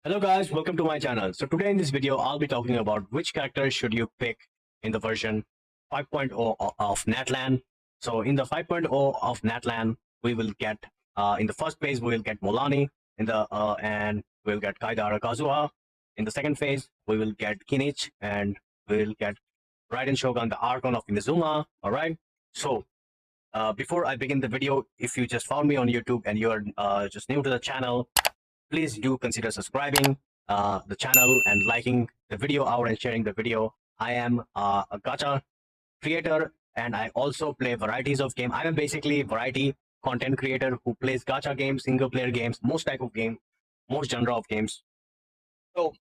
Hello guys, welcome to my channel. So today in this video, I'll be talking about which character should you pick in the version 5.0 of Natlan. So in the 5.0 of Natlan, we will get, in the first phase, we will get Maulani, and we'll get Kazuha. In the second phase, we will get Kinich, and we'll get Raiden Shogun, the Archon of Inazuma. Alright, so before I begin the video, if you just found me on YouTube and you're just new to the channel, please do consider subscribing the channel and liking the video out and sharing the video. I am a gacha creator and I also play varieties of game. I am basically a variety content creator who plays gacha games, single player games, most type of game, most genre of games. So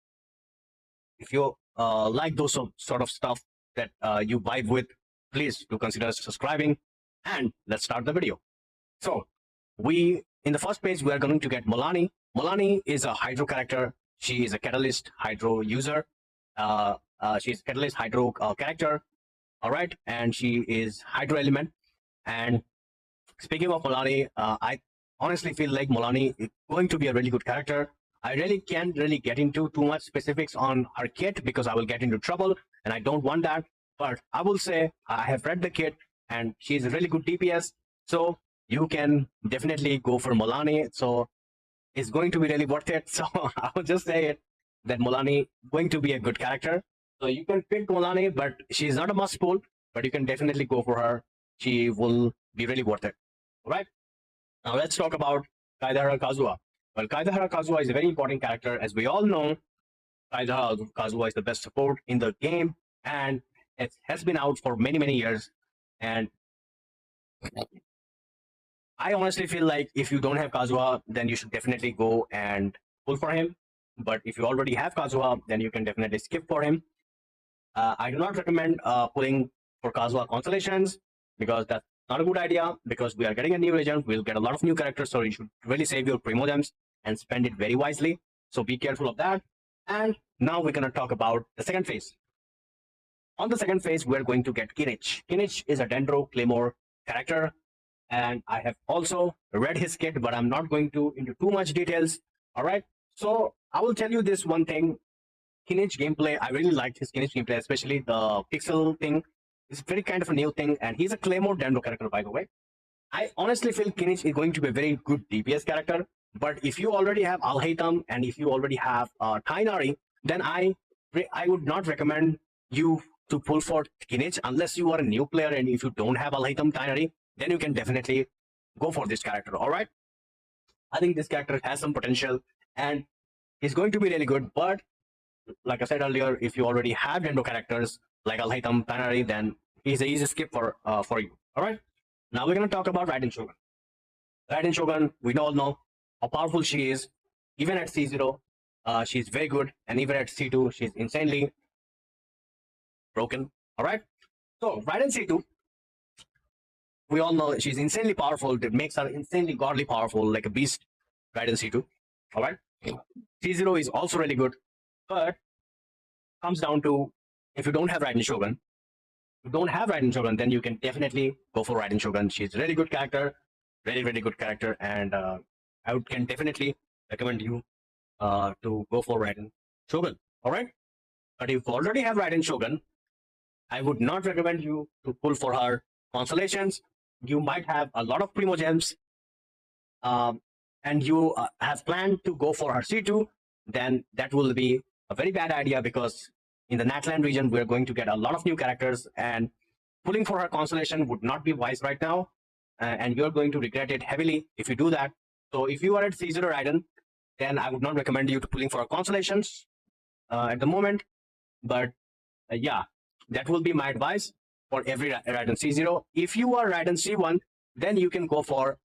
if you like those sort of stuff that you vibe with, please do consider subscribing and let's start the video. So in the first page, we are going to get Maulani. Maulani is a Hydro character. She is a Catalyst Hydro user. She's a Catalyst Hydro character. All right. And she is Hydro element. And speaking of Maulani, I honestly feel like Maulani is going to be a really good character. I really can't really get into too much specifics on her kit because I will get into trouble and I don't want that. But I will say I have read the kit and she's a really good DPS. So you can definitely go for Maulani. So it's going to be really worth it. So I will just say it that Maulani going to be a good character. So you can pick Maulani, but she's not a must pull, but you can definitely go for her. She will be really worth it. All right. Now let's talk about Kazuha. Well, Kazuha is a very important character. As we all know, Kazuha is the best support in the game and it has been out for many, many years. And I honestly feel like if you don't have Kazuha, then you should definitely go and pull for him. But if you already have Kazuha, then you can definitely skip for him. I do not recommend pulling for Kazuha constellations because that's not a good idea because we are getting a new region. We'll get a lot of new characters. So you should really save your Primo Gems and spend it very wisely. So be careful of that. And now we're going to talk about the second phase. On the second phase, we're going to get Kinich. Kinich is a Dendro Claymore character. And I have also read his kit, but I'm not going to into too much details. All right. So I will tell you this one thing. Kinich gameplay, I really liked his Kinich gameplay, especially the pixel thing. It's very kind of a new thing. And he's a Claymore Dendro character, by the way. I honestly feel Kinich is going to be a very good DPS character. But if you already have Alhaitham and if you already have Tainari, then I would not recommend you to pull for Kinich unless you are a new player and if you don't have Alhaitham Tainari, then you can definitely go for this character. All right. I think this character has some potential and is going to be really good. But like I said earlier, if you already have Dendro characters like Alhaitham Tainari, then he's an easy skip for you. All right. Now we're going to talk about Raiden Shogun. Raiden Shogun, we all know how powerful she is. Even at C0, she's very good. And even at C2, she's insanely broken. All right. So Raiden C2, we all know she's insanely powerful. That makes her insanely godly powerful, like a beast. Raiden C2. All right. C0 is also really good, but comes down to if you don't have Raiden Shogun, then you can definitely go for Raiden Shogun. She's a really good character, really, really good character, and can definitely recommend you to go for Raiden Shogun. All right. But if you already have Raiden Shogun, I would not recommend you to pull for her constellations. You might have a lot of Primo Gems and you have planned to go for her C2, then that will be a very bad idea because in the Natlan region, we're going to get a lot of new characters and pulling for her constellation would not be wise right now. And you're going to regret it heavily if you do that. So if you are at C0 Raiden, then I would not recommend you to pulling for her constellations at the moment. But yeah, that will be my advice for every Raiden C0. If you are Raiden C1, then you can go for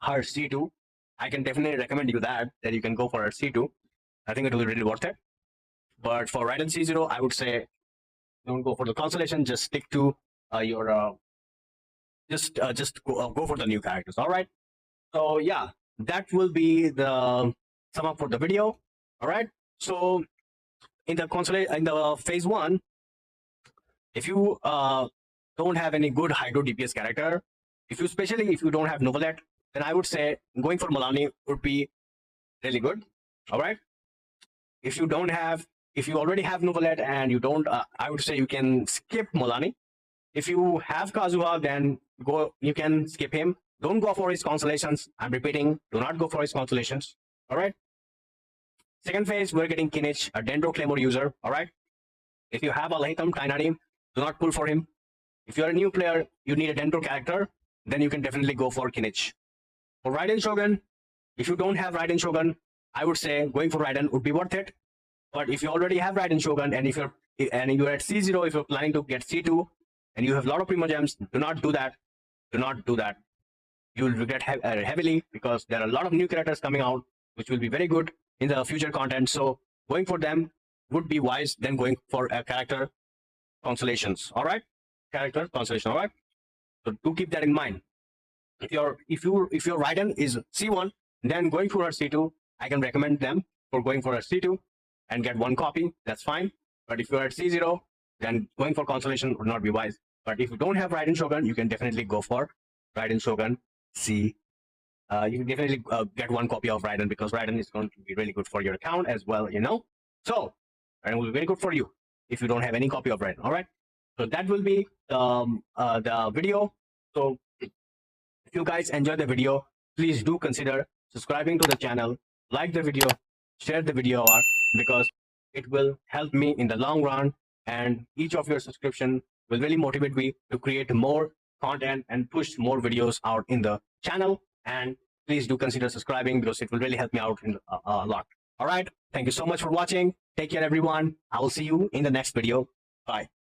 her C2. I can definitely recommend you that you can go for her C2. I think it will be really worth it. But for Raiden C0, I would say don't go for the constellation. Just stick to your just go for the new characters. All right. So yeah, that will be the sum up for the video. All right. So in the phase 1, if you don't have any good Hydro DPS character, especially if you don't have Novelet, then I would say going for Maulani would be really good. All right. if you don't have, if you already have Novelet and you don't, I would say you can skip Maulani. If you have Kazuha, then you can skip him. Don't go for his constellations. I'm repeating, do not go for his constellations. All right. Second phase, we're getting Kinich, a Dendro Claymore user. All right. If you have a Latham Tainari, do not pull for him. If you're a new player, you need a Dendro character, then you can definitely go for Kinich. For Raiden Shogun, if you don't have Raiden Shogun, I would say going for Raiden would be worth it. But if you already have Raiden Shogun and you're at C0, if you're planning to get C2 and you have a lot of Primo Gems, do not do that. Do not do that. You will regret heavily because there are a lot of new characters coming out, which will be very good in the future content. So going for them would be wise than going for a character constellations. All right, character constellation. All right. So do keep that in mind. If your Raiden is C1, then going for a C2, I can recommend them for going for a C2 and get one copy. That's fine. But if you're at C0, then going for constellation would not be wise. But if you don't have Raiden Shogun, you can definitely go for Raiden Shogun C. You can definitely get one copy of Raiden because Raiden is going to be really good for your account as well, you know. So Raiden will be very good for you if you don't have any copy of Raiden. All right. So that will be the video. So if you guys enjoyed the video, please do consider subscribing to the channel, like the video, share the video out, because it will help me in the long run, and each of your subscription will really motivate me to create more content and push more videos out in the channel. And please do consider subscribing because it will really help me out in, a lot. All right. Thank you so much for watching. Take care, everyone. I will see you in the next video. Bye.